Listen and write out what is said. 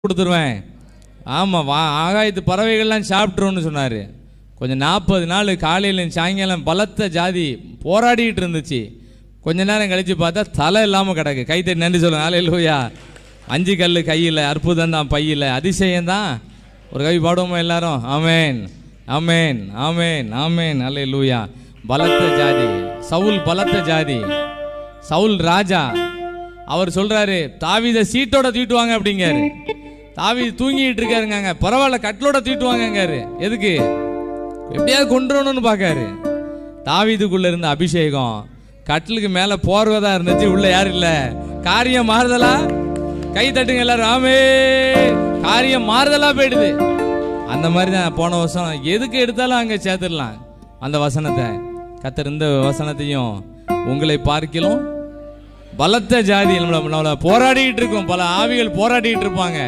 கொடுத்துருவேன். ஆமாம், ஆகாயத்து பறவைகள்லாம் சாப்பிட்ருன்னு சொன்னார். கொஞ்சம் 40 நாள் காலையில் சாயங்காலம் பலத்த ஜாதி போராடிட்டு இருந்துச்சு. கொஞ்ச நேரம் கழித்து பார்த்தா தலை இல்லாமல் கிடக்கு. கைத்தட்டி நன்றி சொல்லுங்க. ஹல்லேலூயா. 5 கல் கையில், அற்புதம் தான் பையில், அதிசயம்தான். ஒரு கவி பாடுவோமா எல்லாரும்? ஆமேன் ஆமேன் ஆமேன் ஆமேன் ஹல்லேலூயா. பலத்த ஜாதி சவுல், பலத்த ஜாதி சவுல் ராஜா. அவர் சொல்றாரு, தாவீதை சீட்டோட தூக்கிட்டுவாங்க அப்படிங்காரு. தாவீது தூங்கிட்டு இருக்காருங்க. பரவாயில்ல, கட்டிலோட தூக்கிட்டுவாங்காரு. எதுக்கு? எப்படியாவது கொண்டுறணும்னு பார்க்காரு. தாவீதுக்குள்ள இருந்த அபிஷேகம் கட்டிலுக்கு மேல போர்வதா இருந்துச்சு, உள்ள யாரும் இல்ல. காரியம் மாறுதலா? கை தட்டுங்க எல்லாரும். ஆமே, காரியம் மாறுதலா போயிடுது. அந்த மாதிரி தான் போன வருஷம் எதுக்கு எடுத்தாலும் அங்க சேர்த்துடலாம் அந்த வசனத்தை. கர்த்தர் இந்த வசனத்தையும் உங்களை பார்க்கலாம் பலத்த ஜாதி நம்மள போராடிட்டு இருக்கோம். பல ஆவிகள் போராடிட்டு இருப்பாங்க.